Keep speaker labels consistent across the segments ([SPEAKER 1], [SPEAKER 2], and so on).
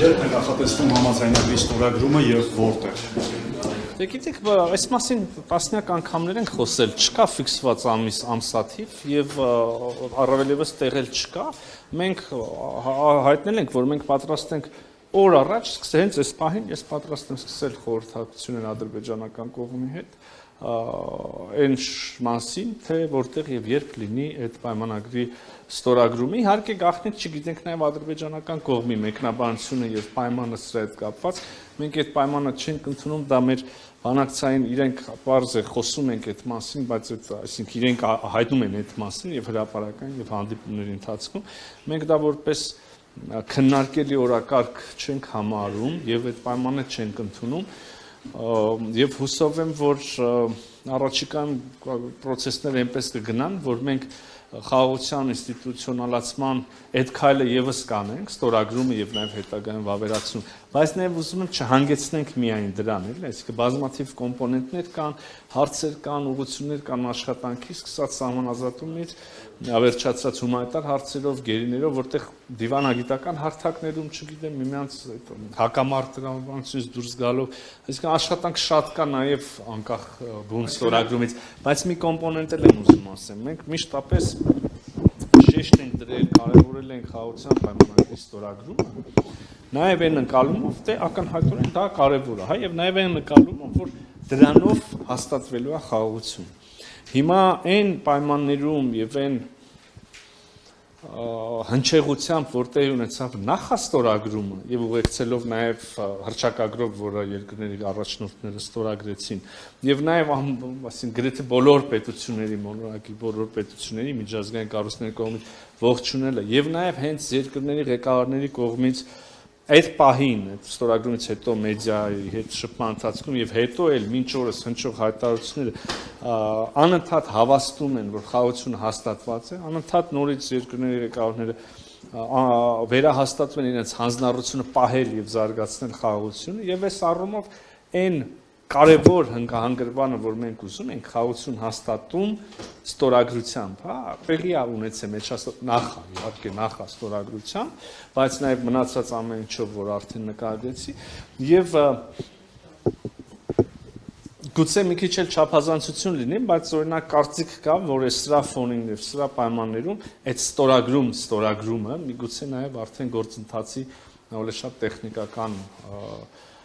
[SPEAKER 1] Երբ է նախատեսվում համաձայնագրի ստորագրումը եւ որտեղ։
[SPEAKER 2] Գիտեք, այս մասին տասնյակ անգամներ ենք խոսել, չկա ֆիքսված ամսաթիվ եւ առավել եւս տեղել չկա։ Մենք հայտնել ենք, որ մենք պատրաստ ենք օր առաջ սկսել հենց այս պահին ես պատրաստ եմ սկսել խորհրդակցություններ ադրբեջանական կողմի հետ այն մասին, թե որտեղ եւ երբ լինի այդ պայմանագրի ստորագրումը։ Իհարկե գաղտնիք չգիտենք նաեւ ադրբեջանական կողմի մեկնաբանությունը եւ պայմանը սրա հետ կապված։ Մենք այդ պայմանը չենք ընդունում, դա մեր բանակցային իրենք պարզ է խոսում ենք այդ մասին, բայց այդ այսինքն իրենք հայտնում են այդ մասին եւ հրապարակային եւ հանդիպումների ընթացքում մենք դա որպես քննարկելի օրակարգ չենք համարում եւ այդ պայմանը չենք ընդունում եւ հուսով եմ, որ առաջիկայում process-ները այնպես կգնան, որ մենք խաղաղության ինստիտուցիոնալացման այդ քայլը եւս կանենք, ստորագրումը եւ նաեւ հետագայում վավերացում, բայց նաեւ ուզում եմ չհանգեցնենք միայն դրան, էլի, այսինքն բազմաթիվ կոմպոնենտներ կան, հարցեր կան, ուղղություններ կան աշխատանքի, սկսած սահմանազատումից, ավերջացած հումանիտար հարցերով, գերիներով, որտեղ դիվանագիտական հարթակներում, չգիտեմ, միմյանց հակամարտ տրամաբանությունից դուրս գալով, այսինքն աշխատանք շատ կա նաեւ անկախ բուն ստորագրումից, բայց մի կոմպոնենտ էլ եմ ուզում ասեմ, մենք միշտապես շեշտ ենք դրել, կարևորել ենք խաղաղության պայմանագրի ստորագրումը, նաեւ այն ընկալումով, թե ակնհայտորեն դա կարևոր է, հա, եւ նաեւ այն ընկալումով, որ դրանով հաստատվելու է խաղաղություն։ Հիմա այն պայմաններում եւ այն հնչեղությամբ, որտեղ ունեցավ նախաստորագրումը եւ ուղեկցելով նաեւ հռչակագրով, որը երկրների առաջնորդները ստորագրեցին, եւ նաեւ ասին գրեթե բոլոր պետությունների, մոնորակի բոլոր պետությունների միջազգային կառույցների կողմից ողջունելը եւ նաեւ հենց երկրների ղեկավարների կողմից այդ պահին, այդ ստորագրումից հետո մեդիայի հետ շփման ընթացքում եւ հետո էլ մինչ օրս հնչող հայտարարությունները անընդհատ հավաստում են, որ խաղաղությունը հաստատված է, անընդհատ նորից երկրների ղեկավարները վերահաստատում են իրենց հանձնառությունը պահել եւ զարգացնել խաղաղությունը եւ այս առումով այն կարևոր հանգրվանը, որ մենք ուզում ենք խաղաղություն հաստատում ստորագրությամբ, հա, տեղի է ունեցել մեջ իհարկե նախաստորագրությամբ, բայց նաև մնացած ամեն ինչով, որ արդեն նկատեցի, եւ գուցե մի քիչ էլ չափազանցություն լինի, բայց օրինակ կարծիք կա, որ այս սրա ֆոնին եւ սրա պայմաններում այդ ստորագրումը միգուցե նաև արդեն գործընթացի ավելի շատ տեխնիկական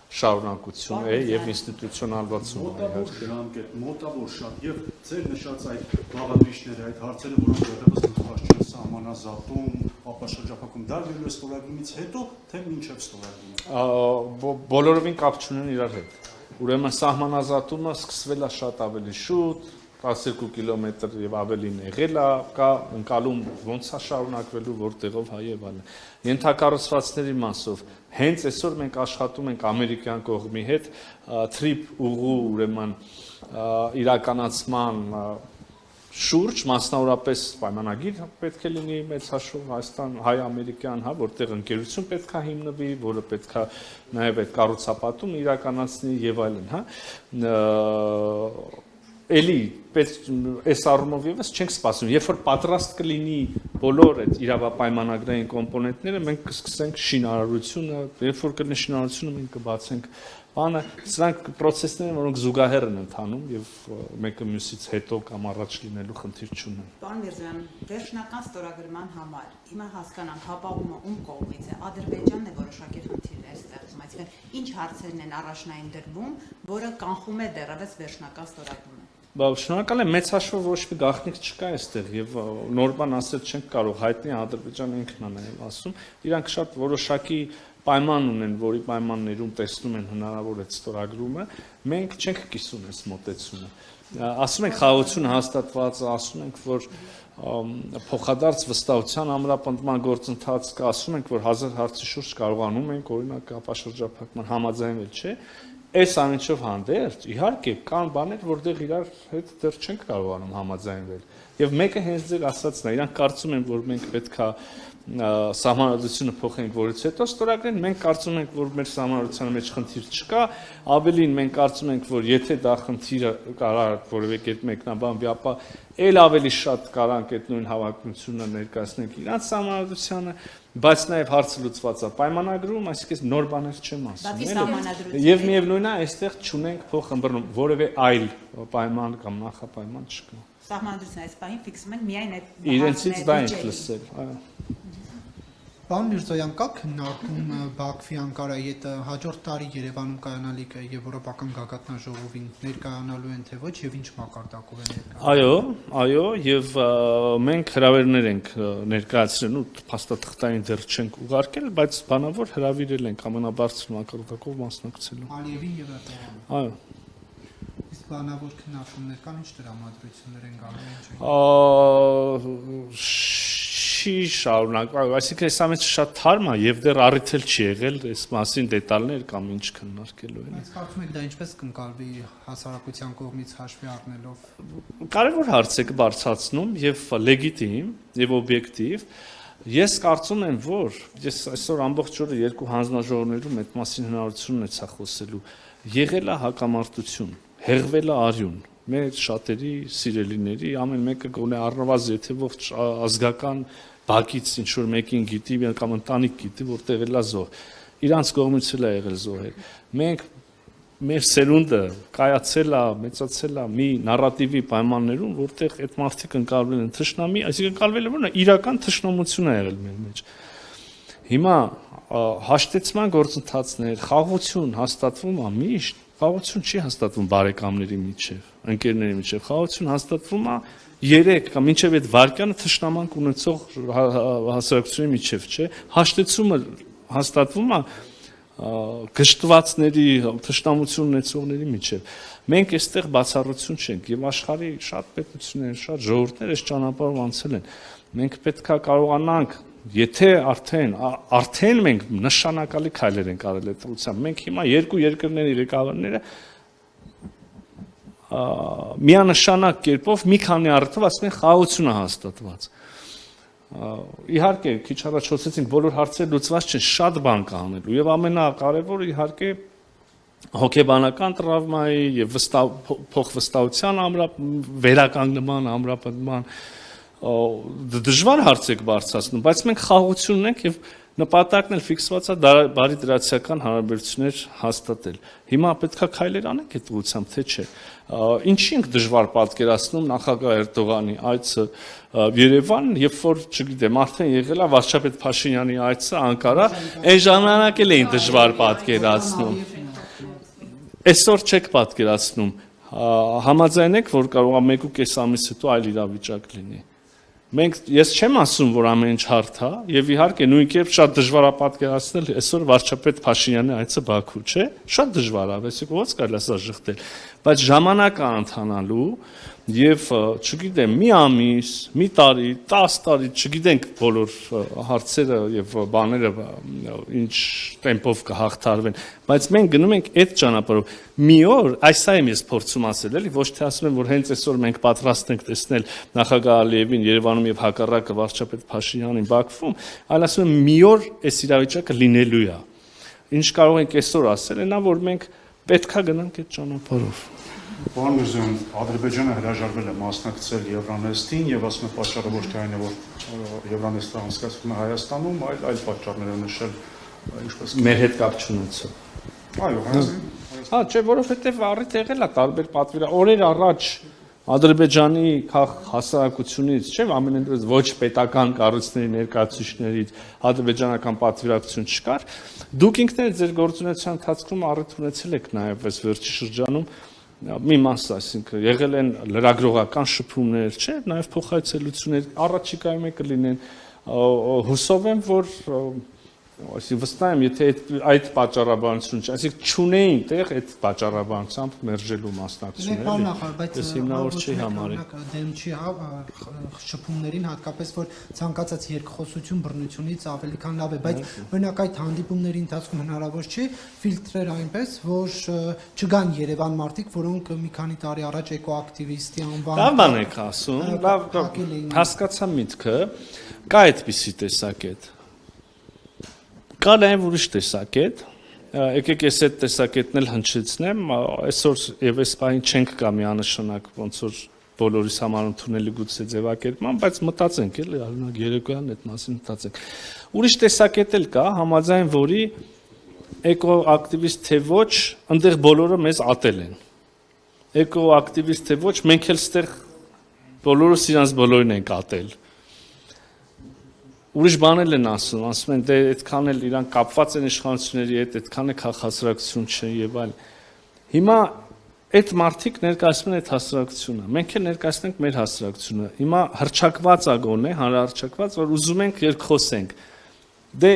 [SPEAKER 2] շարունակություն է եւ ինստիտուցիոնալացում է
[SPEAKER 1] ժամկետ մոտավոր շատ եւ ձեր նշած այդ բաղադրիչները այդ հարցերը որոնք դեռևս դուրս չեն սահմանազատում ապաշրջափակում դա լինելու է ստորագրումից հետո թե մինչեւ ստորագրումը
[SPEAKER 2] բոլորովին կապ չունեն իրար հետ ուրեմն սահմանազատումը սկսվել է շատ ավելի շուտ 12 կիլոմետր եւ ավելին եղել է կա ընկալում ոնց է շարունակվելու որտեղով հայ եւ այլն ենթակառուցվածքների մասով հենց այսօր մենք աշխատում ենք ամերիկյան կողմի հետ թրիփ ուղու ուրեմն իրականացման շուրջ մասնավորապես պայմանագիր պետք է լինի մեծ հաշվով Հայաստան հայ-ամերիկյան, հա, որտեղ ընկերություն պետք է հիմնվի, որը պետք է նաեւ այդ կառուցապատում իրականացնի եւ այլն, հա Էլի այս առումով եւս չենք սպասում, երբ որ պատրաստ կլինի բոլոր այդ իրավապայմանագրային կոմպոնենտները, մենք կսկսենք շինարարությունը, երբ որ կլինի շինարարությունը, մենք կբացենք բանը, սրանք process-ներ են, որոնք զուգահեռ են ընթանում եւ մեկը մյուսից հետո կամ առաջ լինելու խնդիր չունեն։
[SPEAKER 3] Պարոն Միրզոյան, վերջնական ստորագրման համար հիմա հասկանանք հապաղումը ում կողմից է, Ադրբեջանն է որոշակի խնդիրներ ստեղծում, այսինքն ինչ հարցերն են առաջնային դրվում, որը կանխում է դեռևս վերջնական ստորագրումը։
[SPEAKER 2] Շնորհակալ եմ, մեծ հաշվով ոչ մի գաղտնիք չկա այստեղ եւ նոր բան ասել չենք կարող, հայտնի Ադրբեջանը ինքն է նաեւ ասում, իրանք շատ որոշակի պայման ունեն, որի պայմաններում տեսնում են հնարավոր այդ ստորագրումը, մենք չենք կիսում այս մոտեցումը։ Ասում ենք խաղաղությունը հաստատված, ասում ենք, որ փոխադարձ վստահության ամրապնդման գործընթաց կա, ասում ենք, որ 1000 հարցի շուրջ կարողանում ենք օրինակ ապաշրջափակման համաձայնել, չէ՞։ Այս ամենով հանդերձ իհարկե կան բաներ, որտեղ իրար հետ դեռ չենք կարողանում համաձայնվել։ Եվ մեկը հենց ձեր ասածն է, իրանք կարծում են, որ մենք պետքա սահմանադրությունը փոխենք, որից հետո ստորագրեն, մենք կարծում ենք, որ մեր սահմանադրության մեջ խնդիր չկա, ավելին մենք կարծում ենք, որ եթե դա խնդիրը կարա որևէ կերպ մեկնաբանվի, ապա ել ավելի շատ կարանք այդ նույն հավակնությունը ներկայացնենք իրանց սահմանադրությանը, բայց նաև հարցը լուծված է պայմանագրում, այսինքն նոր բաներ չեմ ասում։ Եվ միևնույնն է, այստեղ չունենք փոխըմբռնում, որևէ այլ պայման կամ նախապայման չկա։
[SPEAKER 3] Սահմանադրությունը այս պահին ֆիքսում են միայն այդ
[SPEAKER 2] իրենցից դա ենք լսել, այո։
[SPEAKER 4] Պարոն Միրզոյան, կա քննարկում Բաքվի Անկարայի հետ հաջորդ տարի Երևանում կայանալիք Եվրոպական գագաթնաժողովին ներկայանալու են թե ոչ եւ ինչ մակարդակով են ներկայանալու։
[SPEAKER 2] Այո, եւ մենք հրավերներ ենք ներկայացրել ու փաստաթղթային դեռ չենք ուղարկել, բայց բանավոր հրավիրել ենք ամենաբարձր մակարդակով մասնակցելու։
[SPEAKER 4] Ալիևին եւ Էրդողանին։
[SPEAKER 2] Այո։
[SPEAKER 4] Իսկ բանավոր քննարկումներ կան, ինչ տրամադրություններ են գալու։
[SPEAKER 2] Չի շարունակվում, այսինքն այս ամենը շատ թարմ է եւ դեռ առիթել չի եղել այս մասին դետալներ կամ ինչ քննարկելու են։
[SPEAKER 4] Բայց կարծում եք դա ինչպես կընկալվի հասարակության կողմից հաշվի առնելով։
[SPEAKER 2] Կարևոր հարց եք բարձրացնում եւ լեգիտիմ եւ օբյեկտիվ։ Ես կարծում եմ, որ ես այսօր ամբողջ օրը երկու հանձնաժողովներում այդ մասին հնարավորություն ունեցա խոսելու։ Եղել է հակամարտություն, հեղվել է արյուն։ Մեր շատերի սիրելիների ամեն մեկը գոնե առնվազն եթե ողջ ազգական բակից ինչ որ մեկին գիտի կամ ընտանիք գիտի որտեղ էլա զոհ իրանց կողմից էլ է եղել զոհեր մենք մեր սերունդը կայացել է մեծացել է մի նարատիվի պայմաններում որտեղ այդ մարդիկ ընկալվել են թշնամի այսինքն ընկալվել է որ իրական թշնամություն է եղել մեր մեջ հիմա հաշտեցման գործընթացներ խաղաղություն հաստատվում է միշտ խաղաղություն չի հաստատվում բարեկամների միջև, ընկերների միջև, խաղաղություն հաստատվում է 3 կամ մինչև այդ վարկյանը թշնամանք ունեցող հասարակությունների միջև, չէ, հաշտեցումը հաստատվում է գժտվածների, թշնամություն ունեցողների միջև։ Մենք այստեղ բացառություն չենք եւ աշխարհի շատ պետություններ, շատ ժողովուրդներ այս ճանապարհով անցել են։ Մենք պետքա կարողանանք Եթե արդեն մենք նշանակալի քայլեր ենք արել այդ ուղղությամբ, մենք հիմա երկու երկրների ղեկավարները միանշանակ կերպով մի քանի առիթով ասում են խաղաղություն է հաստատված։ Իհարկե, քիչ առաջ խոսեցինք, բոլոր հարցերը լուծված չեն, շատ բան կա անելու եւ ամենակարևորը իհարկե հոգեբանական տրավմայի եւ փոխվստահության վերականգնման, ամրապնդման դժվար հարց եք բարձրացնում, բայց մենք խաղաղություն ունենք եւ նպատակն էլ ֆիքսված է բարի դրացիական հարաբերություններ հաստատել։ Հիմա պետքա քայլեր անենք այդ ուղղությամբ, թե չէ։ Ինչի ենք դժվար պատկերացնում նախագահ Էրդողանի այցը Երևան, երբ որ, չգիտեմ, արդեն եղել է վարչապետ Փաշինյանի այցը Անկարա, այն ժամանակ էլ էին դժվար պատկերացնում։ Այսօր չեք պատկերացնում։ Համաձայն եք, որ կարող է 1.5 ամիս հետո այլ իրավիճակ լինի։ Ես չեմ ասում, որ ամեն ինչ հարթ է, եւ իհարկե նույն կերպ շատ դժվար է պատկերացնել այսօր վարչապետ Փաշինյանի այցը Բաքու, չէ՞։ Շատ դժվար է, այսինքն ո՞նց կարելի է սա շղթել։ Բայց ժամանակ է ընթանալու եւ չգիտեմ, մի ամիս, մի տարի, 10 տարի, չգիտենք բոլոր հարցերը եւ բաները ինչ տեմպով կհաղթարվեն, բայց մենք գնում ենք այդ ճանապարհով։ Մի օր, այսա եմ ես փորձում ասել, էլի, ոչ թե ասում եմ, որ հենց այսօր մենք պատրաստ ենք տեսնել նախագահ Ալիևին Երևանում եւ հակառակը վարչապետ Փաշինյանին Բաքվում, այլ ասում եմ, մի օր այս իրավիճակը լինելու է։ Ինչ կարող ենք այսօր ասել, այնա որ մենք պետքա գնանք այդ ճանապարհով։
[SPEAKER 1] Պարոն Միրզոյան, Ադրբեջանը հրաժարվել է մասնակցել Եվրանեստին եւ ասում է պատճառը ոչ թե այն է, որ Եվրանեստը անցկացվում է Հայաստանում, այլ պատճառներ է նշել, ինչպես
[SPEAKER 2] մեր հետ կապ չունեցող։
[SPEAKER 1] Այո,
[SPEAKER 2] չէ, որովհետեւ առիթ եղել է տարբեր պատվիրա օրեր առաջ Ադրբեջանի հասարակությունից, չէ, ամենέντրս ոչ պետական կառույցների ներկայացուցիչներից ադրբեջանական պատվիրակություն չկար։ Դուք ինքներդ ձեր գործունեության ընթացքում առիթ ունեցել եք նաեւ այս վերջի շրջանում մի մաս, այսինքն եղել են լրագրողական շփումներ, չէ, նաև փոխայցելություններ, առաջիկայում կլինեն, հուսով եմ, որ Այսինքն վստահ եմ, եթե այդ պատճառաբանությունը, այսինքն չունեին տեղ այդ պատճառաբանությամբ մերժելու մասնակցությունները,
[SPEAKER 4] բայց
[SPEAKER 2] հիմնավոր չի համարի։
[SPEAKER 4] Դեմ չի շփումներին, հատկապես որ ցանկացած երկխոսություն բռնությունից ավելի քան լավ է, բայց օրինակ այդ հանդիպումների ընթացքում հնարավոր չի ֆիլտրեր այնպես, որ չգան Երևան մարդիկ, որոնք մի քանի տարի առաջ էկոակտիվիստի անվան
[SPEAKER 2] Լավ բան եք ասում, լավ հասկացա միտքը, կա այդպիսի տեսակետ։ Կա նաև ուրիշ տեսակետ, եկեք ես այդ տեսակետն էլ հնչեցնեմ, այսօր եւ այս բանը չենք կա միանշանակ ոնց որ բոլորիս համար ընդունելի գուցե ձևակերպման, բայց մտածենք էլի օրինակ երեկոյան այդ մասին մտածենք։ Ուրիշ տեսակետ էլ կա, համաձայն որի էկոակտիվիստ թե ոչ, այնտեղ բոլորը մեզ ատել են։ Էկոակտիվիստ թե ոչ, մենք էլ ստեղ բոլորս իրանց բոլորին ենք ատել։ Ուրիշ բանել են ասում են դե այդքան էլ իրան կապված են իշխանությունների հետ, այդքան է քաղաքացիություն չէ եւ այլ։ Հիմա այդ մարդիկ ներկայացնում են այդ հասարակությունը, մենք էլ ներկայացնենք մեր հասարակությունը։ Հիմա հրճակված ագոն է, հանրահրճակված, որ ուզում ենք երկխոսենք։ Դե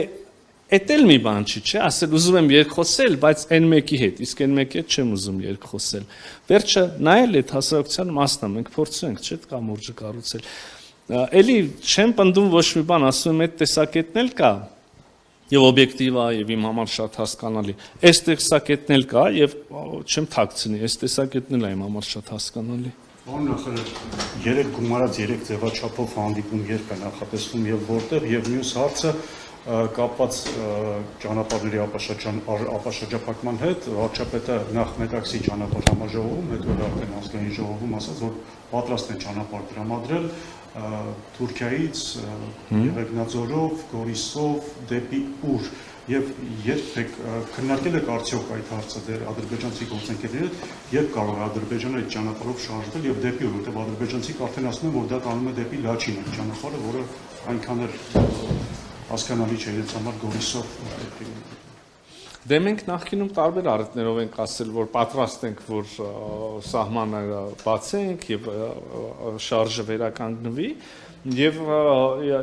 [SPEAKER 2] էդ էլ մի բան չի, չէ՞, ասել ուզում եմ երկխոսել, բայց այն մեկի հետ, իսկ այն մեկի հետ չեմ ուզում երկխոսել։ Վերջը նայել այդ հասարակության մասն է, մենք փորձում ենք, չէ՞, կամուրջը կառուցել։ Էլի չեմ պնդում ոչ մի բան, ասում եմ այդ տեսակետն էլ կա եւ օբյեկտիվ է եւ իմ համար շատ հասկանալի։ Այս տեսակետն էլ կա եւ չեմ թաքցնի, այս տեսակետն էլ է իմ համար շատ հասկանալի։
[SPEAKER 1] Պարոն նախարար, 3 գումարած 3 ձևաչափով հանդիպում երբ է նախատեսվում եւ որտեղ եւ մյուս հարցը կապված ճանապարհների ապաշրջափակման հետ, վարչապետը նախ Մետաքսի ճանապարհ համաժողովում, հետո արդեն ազգային ժողովում ասաց, որ պատրաստ են ճանապարհ տրամադրել Թուրքիայից Եղեգնաձորով, Գորիսով դեպի ուր եւ երբեք քննարկել եք արդյոք այդ հարցը դեր ադրբեջանցի գործընկերների հետ, երբ կարող է Ադրբեջանը այդ ճանապարհով շարժվել եւ դեպի ուր, որտեղ ադրբեջանցիք արդեն ասում են, որ դա տանում է դեպի Լաչին այդ ճանապարհը, որը այնքան էլ հասկանալի չէ իրենց համար Գորիսով դեպի
[SPEAKER 2] Դե մենք նախկինում տարբեր առիթներով ենք ասել, որ պատրաստ ենք, որ սահմանները բացենք եւ շարժը վերականգնվի եւ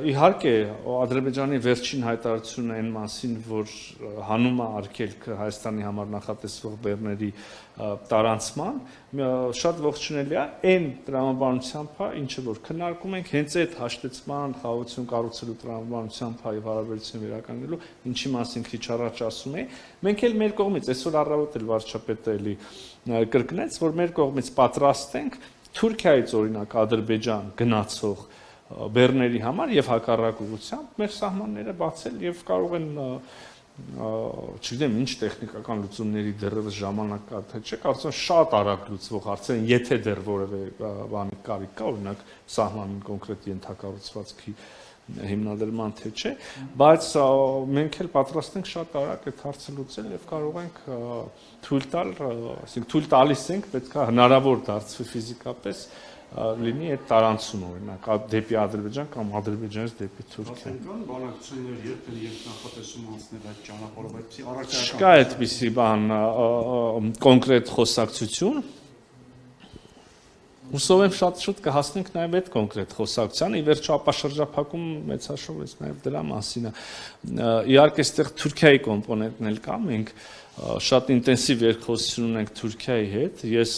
[SPEAKER 2] իհարկե Ադրբեջանի վերջին հայտարարությունը այն մասին, որ հանում է արգելքը Հայաստանի համար նախատեսվող բեռների տարանցման, շատ ողջունելի է այն տրամաբանությամբ, ինչը որ քննարկում ենք, հենց այդ հաշտեցման, խաղաղություն կառուցելու տրամաբանությամբ եւ հարաբերություն վերականգնելու, ինչի մասին քիչ առաջ ասում էի, մենք էլ մեր կողմից այսօր առավոտ էլ վարչապետը էլի կրկնեց, որ մեր կողմից պատրաստ ենք Թուրքիայից օրինակ Ադրբեջան գնացող բեռների համար եւ հակառակ ուղղությամբ մեր սահմանները բացել եւ կարող են չգիտեմ ինչ տեխնիկական լուծումների դեռևս ժամանակ կա թե չէ, կարծում եմ շատ արագ լուծվող հարց են, եթե դեռ որևէ բանի կարիք կա, օրինակ սահմանին կոնկրետ ենթակառուցվածքի հիմնադրման թե չէ, բայց մենք էլ պատրաստ ենք շատ արագ այդ հարցը լուծել եւ կարող ենք թույլ տալ, այսինքն թույլ տալիս ենք, պետք է հնարավոր դարձվի ֆիզիկապես լինի այդ տարանցումը օրինակ դեպի Ադրբեջան կամ Ադրբեջանից դեպի Թուրքիա։
[SPEAKER 1] Կան բանակցություններ երբ են երբ նախատեսում անցնել այդ ճանապարհով, այդպիսի առաջարկներ։
[SPEAKER 2] Չկա այդպիսի բան կոնկրետ խոսակցություն։ Հուսով եմ շատ շուտ կհասնենք նաև այդ կոնկրետ խոսակցությանը, ի վերջո ապաշրջափակում մեծ հաշվով նաև դրա մասին է։ Իհարկե այստեղ Թուրքիայի կոմպոնենտն էլ կա, մենք շատ ինտենսիվ երկխոսություն ունենք Թուրքիայի հետ, ես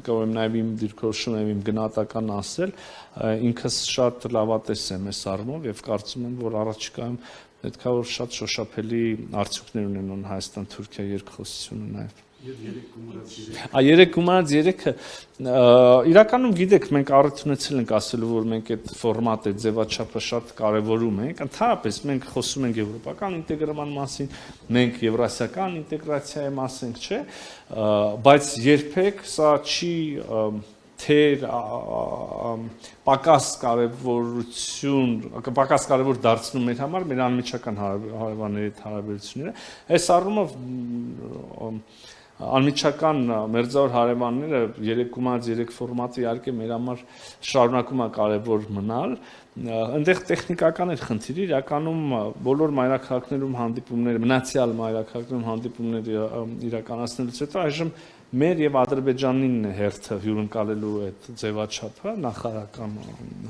[SPEAKER 2] կարող եմ նաև իմ դիրքորոշում եմ իմ գնահատական ասել, ինքս շատ լավատես եմ այս առումով եւ կարծում եմ, որ առաջիկայում պետք է որ շատ շոշափելի արդյունքներ ունենան Հայաստան-Թուրքիա երկխոսությունը նաև։ Երեք գումարած երեքը իրականում գիտեք մենք առիթ ունեցել ենք ասելու որ մենք այդ ֆորմատը ձևաչափը շատ կարևորում ենք ընդհանրապես մենք խոսում ենք եվրոպական ինտեգրման մասին մենք եվրասիական ինտեգրացիայի մասին չէ բայց երբեք սա չի թե պակաս կարևոր դարձնում մեր համար մեր անմիջական հարևանների հետ հարաբերությունները այս առումով անմիջական մերձավոր հարևանները 3+3 ֆորմատը իհարկե մեր համար շարունակում է կարևոր մնալ այնտեղ տեխնիկական էր խնդիրը իրականում բոլոր մայրաքաղաքներում հանդիպումները մնացյալ մայրաքաղաքներում հանդիպումները իրականացնելուց հետո այժմ մեր եւ Ադրբեջանին հերթը հյուրընկալելու այդ ձևաչափը նախարարական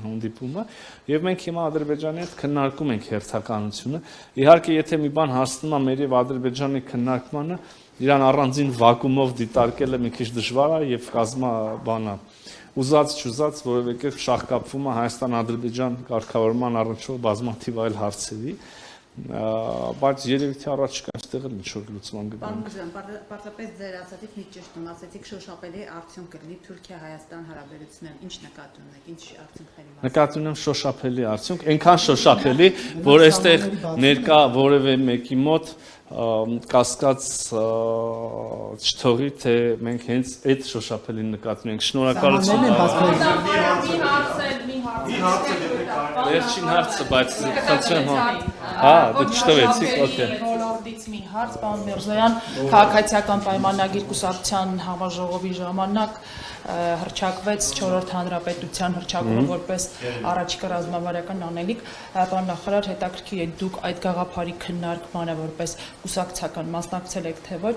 [SPEAKER 2] հանդիպումը եւ մենք հիմա Ադրբեջանի հետ քննարկում ենք հերթականությունը իհարկե եթե մի բան հասնում է մեր եւ Ադրբեջանի քննարկմանը իրան առանձին վակուումով դիտարկելը մի քիչ դժվար է եւ կազմա բանա ուզած չուզած որևէ կերպ շահկապվում է Հայաստան-Ադրբեջան կարգավորման առնչվող բազմաթիվ այլ հարցերի բայց երևի թե առաջ կա այստեղ էլ ինչ-որ լուծման գտնում։
[SPEAKER 3] Պարոն Գժյան, պարզապես ձեր ասացիք մի ճշտում, ասացիք շոշափելի արդյունք կլինի Թուրքիա-Հայաստան հարաբերություններում, ինչ նկատի ունեք, ինչ արդյունքների մասին։
[SPEAKER 2] Նկատի ունեմ շոշափելի արդյունք, այնքան շոշափելի, որ այստեղ ներկա որևէ մեկի մոտ կասկած չթողի, թե մենք հենց այդ շոշափելին նկատի ունենք։ Շնորհակալություն։ Վերջին հարցը, բայց խնդրեմ հա, դուք չտվեցիք, օքեյ։
[SPEAKER 5] Ոլորտից մի հարց, պարոն Միրզոյան, քաղաքացիական պայմանագիր կուսակցության համաժողովի ժամանակ հռչակվեց 4-րդ հանրապետության հռչակումը որպես առաջիկա ռազմավարական անելիք, պարոն նախարար, հետաքրքիր է դուք այդ գաղափարի քննարկմանը որպես կուսակցական մասնակցել եք թե ոչ,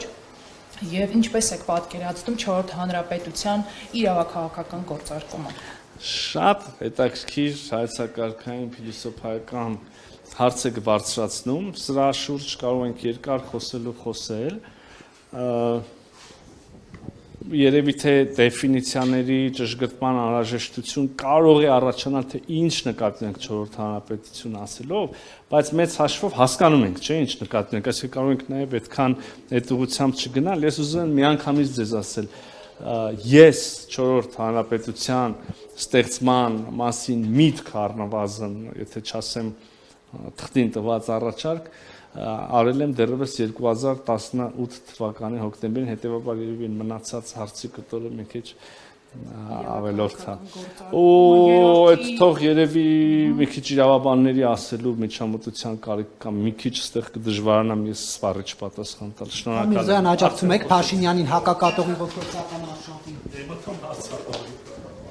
[SPEAKER 5] եւ ինչպես եք պատկերացնում 4-րդ հանրապետության իրավաքաղաքական գործարկումը։
[SPEAKER 2] Շատ հետաքրքիր հայեցակարգային փիլիսոփայական հարց եք բարձրացնում, սրա շուրջ կարող ենք երկար խոսել, երևի թե դեֆինիցիաների ճշգրտման անհրաժեշտություն կարող է առաջանալ, թե ինչ նկատի ունենք 4-րդ հանրապետություն ասելով, բայց մեծ հաշվով հասկանում ենք, չէ՞, ինչ նկատի ունենք, այսինքն կարող ենք նաև այդքան այդ ուղղությամբ չգնալ, ես ուզում եմ միանգամից ձեզ ասել, ես 4-րդ հանրապետության ստեղծման մասին միտք առնվազն, եթե չասեմ թղթին տված առաջարկ արել եմ դեռևս 2018 թվականի հոկտեմբերին, հետևաբար երևի մնացած հարցի կտորը մի քիչ ավելորդ է։ Ու այդ թող երևի մի քիչ իրավաբանների ասելու միջամտության կարիք կա, մի քիչ ստեղ կդժվարանամ ես սպառի չպատասխան տալ։ Շնորհակալ եմ։
[SPEAKER 4] Միրզոյան աջակցում եք Փաշինյանին հակակատողի ողջունական արշավին։